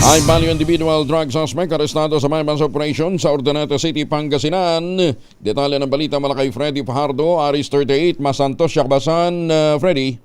High value individual drug suspect arestado sa Mayban's operation sa Urdaneta City, Pangasinan. Detalye ng balita mula kay Freddy Fajardo, Aris 38, Masantos, Yakbasan. Freddy.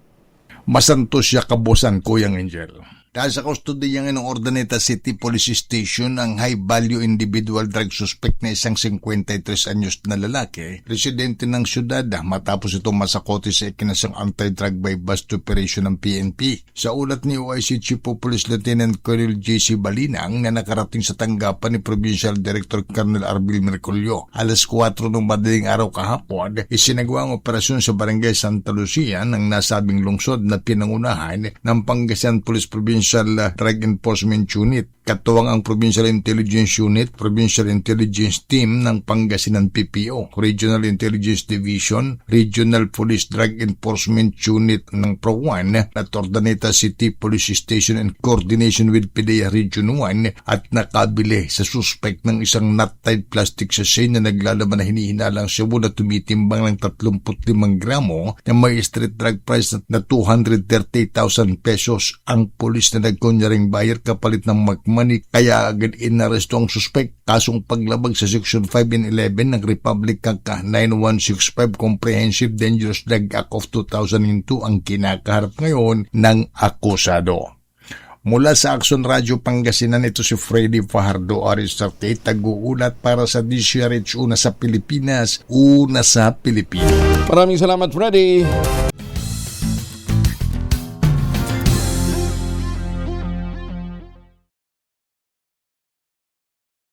Masantos siya kabosan, Kuyang Angel. Dahil sa kustodiya ng Urdaneta City Police Station ang high-value individual drug suspect na isang 53 anyos na lalaki, residente ng syudad matapos itong masakote sa ikinasang anti-drug by bust operation ng PNP. Sa ulat ni OIC Chief of Police Lieutenant Colonel J.C. Balinang na nakarating sa tanggapan ni Provincial Director Colonel Arbil Merculio, alas 4 ng madaling araw kahapon, isinagawa ang operasyon sa Barangay Santa Lucia ng nasabing lungsod na pinangunahan ng Pangasinan Police Provincial Drug Enforcement Unit. Katuwang ang Provincial Intelligence Unit, Provincial Intelligence Team ng Pangasinan PPO, Regional Intelligence Division, Regional Police Drug Enforcement Unit ng Pro-1 at Urdaneta City Police Station in coordination with PDEA Region 1 at nakabili sa suspect ng isang nut-tied plastic sachet na naglalaman na hinihinalang siya na tumitimbang ng 35 gramo na may street drug price na 230,000 pesos. Ang polis na nagkunyaring buyer kapalit ng magmani kaya agad inaresto ang suspect. Kasong paglabag sa Section 5 and 11 ng Republic Act 9165 Comprehensive Dangerous Drug Act of 2002 ang kinakaharap ngayon ng akusado. Mula sa Action Radio Pangasinan, ito si Freddy Fajardo, Aris 38, tag-uulat para sa DCRH, una sa Pilipinas, una sa Pilipinas. Maraming salamat, Freddy.